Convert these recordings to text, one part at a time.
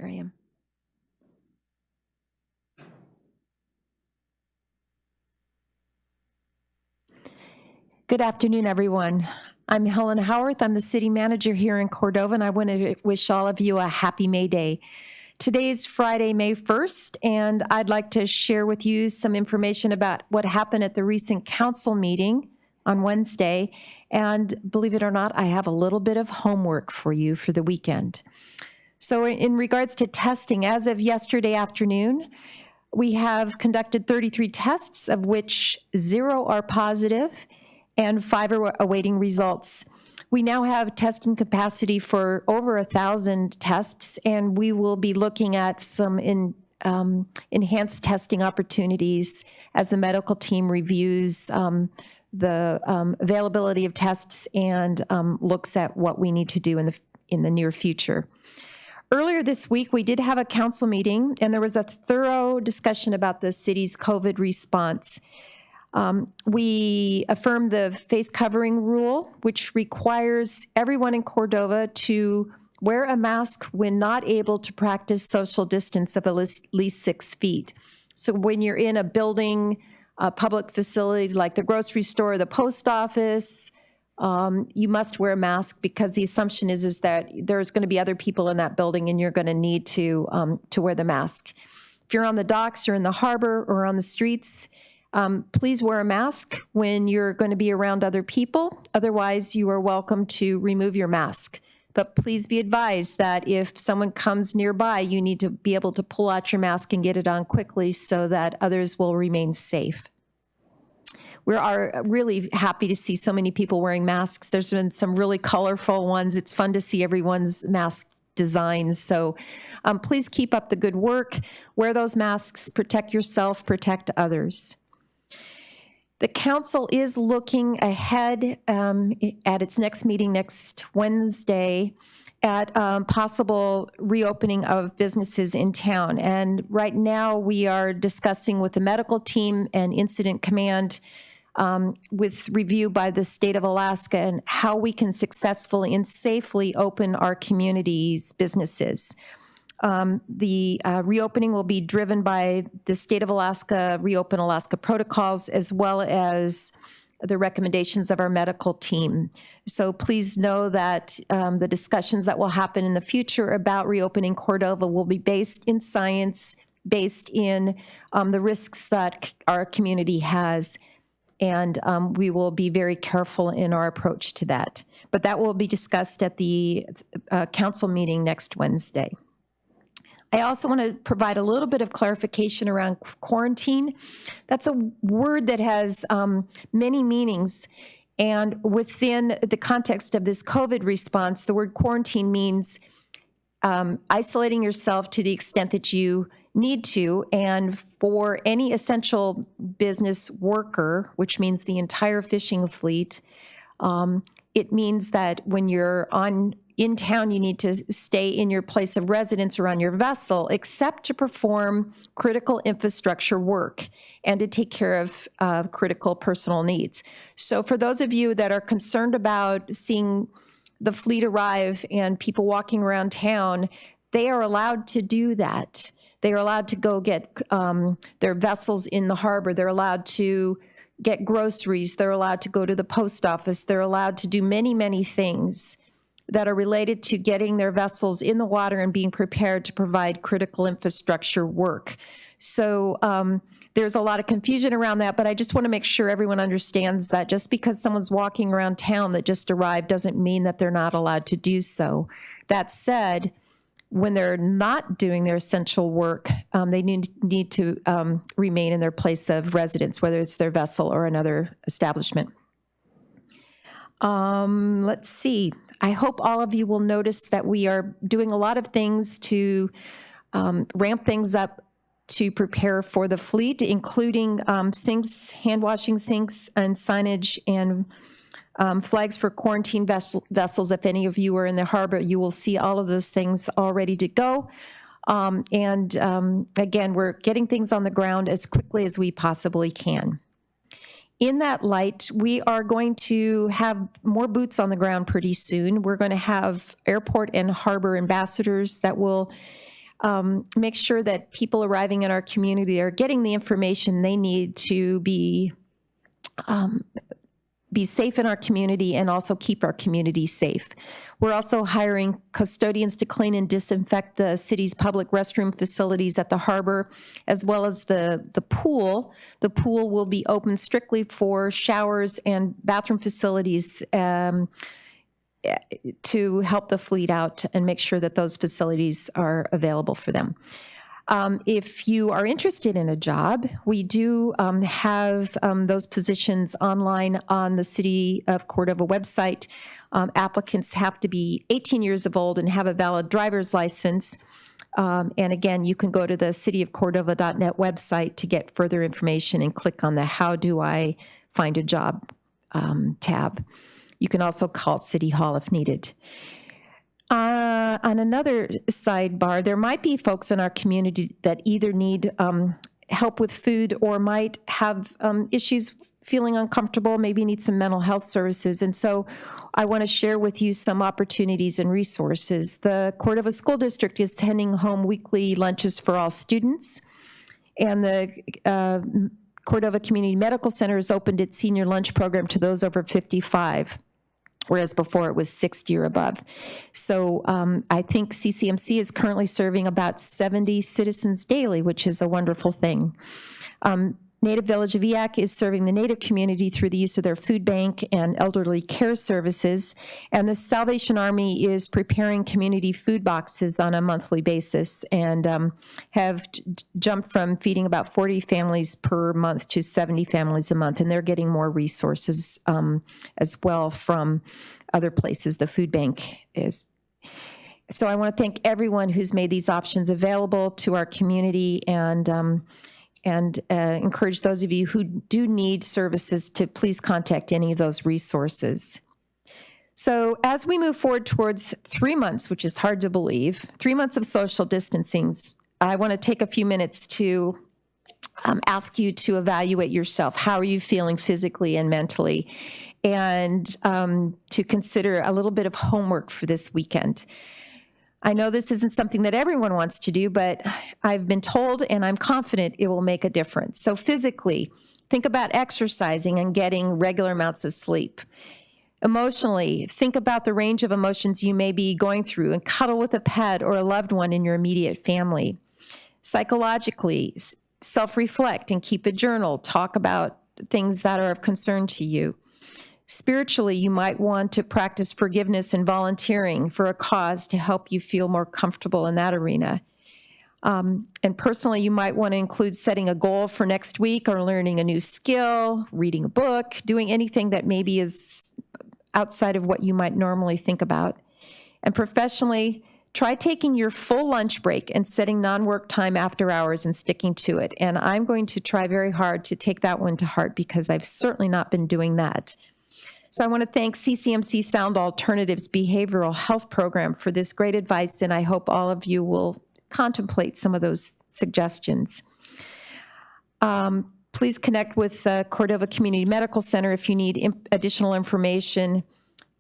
Here I am. Good afternoon, everyone. I'm Helen Howarth. I'm the city manager here in Cordova, and I want to wish all of you a happy May Day. Today is Friday, May 1st, and I'd like to share with you some information about what happened at the recent council meeting on Wednesday. And believe it or not, I have a little bit of homework for you for the weekend. So in regards to testing, as of yesterday afternoon, we have conducted 33 tests, of which 0 are positive and 5 are awaiting results. We now have testing capacity for over 1,000 tests, and we will be looking at some enhanced testing opportunities as the medical team reviews the availability of tests and looks at what we need to do in the near future. Earlier this week, we did have a council meeting, and there was a thorough discussion about the city's COVID response. We affirmed the face covering rule, which requires everyone in Cordova to wear a mask when not able to practice social distance of at least 6 feet. So when you're in a building, a public facility like the grocery store, the post office, you must wear a mask, because the assumption is that there's going to be other people in that building and you're going to need to wear the mask. If you're on the docks or in the harbor or on the streets, please wear a mask when you're going to be around other people. Otherwise, you are welcome to remove your mask. But please be advised that if someone comes nearby, you need to be able to pull out your mask and get it on quickly so that others will remain safe. We are really happy to see so many people wearing masks. There's been some really colorful ones. It's fun to see everyone's mask designs. So please keep up the good work. Wear those masks, protect yourself, protect others. The council is looking ahead at its next meeting next Wednesday at possible reopening of businesses in town. And right now we are discussing with the medical team and incident command with review by the state of Alaska and how we can successfully and safely open our community's businesses. The reopening will be driven by the state of Alaska, Reopen Alaska protocols, as well as the recommendations of our medical team. So please know that the discussions that will happen in the future about reopening Cordova will be based in science, based in the risks that our community has. And we will be very careful in our approach to that. But that will be discussed at the council meeting next Wednesday. I also want to provide a little bit of clarification around quarantine. That's a word that has many meanings. And within the context of this COVID response, the word quarantine means isolating yourself to the extent that you need to. And for any essential business worker, which means the entire fishing fleet, it means that when you're in town, you need to stay in your place of residence or on your vessel, except to perform critical infrastructure work and to take care of critical personal needs. So for those of you that are concerned about seeing the fleet arrive and people walking around town, they are allowed to do that. They are allowed to go get their vessels in the harbor. They're allowed to get groceries. They're allowed to go to the post office. They're allowed to do many, many things that are related to getting their vessels in the water and being prepared to provide critical infrastructure work. So there's a lot of confusion around that, but I just want to make sure everyone understands that just because someone's walking around town that just arrived doesn't mean that they're not allowed to do so. That said, when they're not doing their essential work, they need to remain in their place of residence, whether it's their vessel or another establishment. Let's see. I hope all of you will notice that we are doing a lot of things to ramp things up to prepare for the fleet, including sinks, hand washing sinks, and signage and flags for quarantine vessels. If any of you are in the harbor, you will see all of those things all ready to go. Again, we're getting things on the ground as quickly as we possibly can. In that light, we are going to have more boots on the ground pretty soon. We're going to have airport and harbor ambassadors that will make sure that people arriving in our community are getting the information they need to be safe in our community and also keep our community safe. We're also hiring custodians to clean and disinfect the city's public restroom facilities at the harbor, as well as the pool. The pool will be open strictly for showers and bathroom facilities to help the fleet out and make sure that those facilities are available for them. If you are interested in a job, we do have those positions online on the City of Cordova website. Applicants have to be 18 years old and have a valid driver's license. And again, you can go to the cityofcordova.net website to get further information and click on the How Do I Find a Job tab. You can also call City Hall if needed. On another sidebar, there might be folks in our community that either need help with food or might have issues feeling uncomfortable, maybe need some mental health services. And so I want to share with you some opportunities and resources. The Cordova School District is sending home weekly lunches for all students, and the Cordova Community Medical Center has opened its senior lunch program to those over 55. Whereas before it was 60 or above. So I think CCMC is currently serving about 70 citizens daily, which is a wonderful thing. Native Village of EAC is serving the Native community through the use of their food bank and elderly care services. And the Salvation Army is preparing community food boxes on a monthly basis and have jumped from feeding about 40 families per month to 70 families a month. And they're getting more resources as well from other places. The food bank is. So I want to thank everyone who's made these options available to our community, and encourage those of you who do need services to please contact any of those resources. So as we move forward towards 3 months, which is hard to believe, 3 months of social distancing, I want to take a few minutes to ask you to evaluate yourself. How are you feeling physically and mentally? And to consider a little bit of homework for this weekend. I know this isn't something that everyone wants to do, but I've been told and I'm confident it will make a difference. So physically, think about exercising and getting regular amounts of sleep. Emotionally, think about the range of emotions you may be going through and cuddle with a pet or a loved one in your immediate family. Psychologically, self-reflect and keep a journal. Talk about things that are of concern to you. Spiritually, you might want to practice forgiveness and volunteering for a cause to help you feel more comfortable in that arena. And personally, you might want to include setting a goal for next week or learning a new skill, reading a book, doing anything that maybe is outside of what you might normally think about. And professionally, try taking your full lunch break and setting non-work time after hours and sticking to it. And I'm going to try very hard to take that one to heart because I've certainly not been doing that. So I want to thank CCMC Sound Alternatives Behavioral Health Program for this great advice, and I hope all of you will contemplate some of those suggestions. Please connect with the Cordova Community Medical Center if you need additional information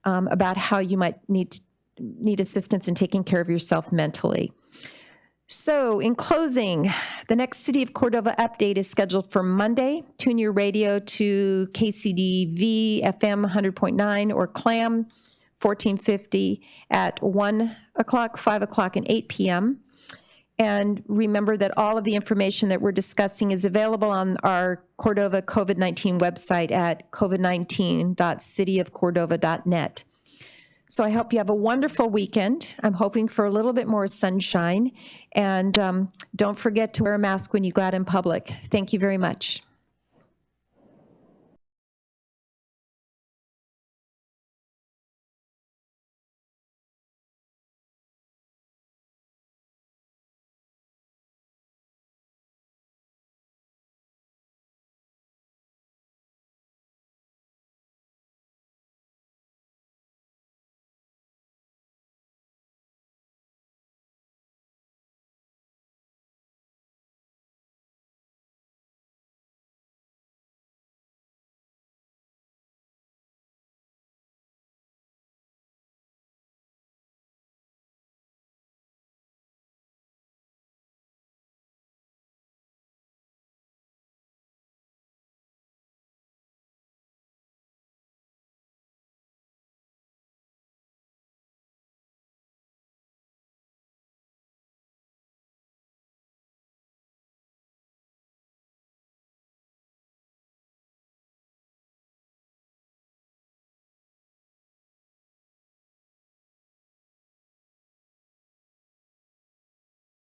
about how you might need assistance in taking care of yourself mentally. So in closing, the next City of Cordova update is scheduled for Monday. Tune your radio to KCDV FM 100.9 or CLAM 1450 at 1 o'clock, 5 o'clock, and 8 p.m. And remember that all of the information that we're discussing is available on our Cordova COVID-19 website at covid19.cityofcordova.net. So I hope you have a wonderful weekend. I'm hoping for a little bit more sunshine. And don't forget to wear a mask when you go out in public. Thank you very much.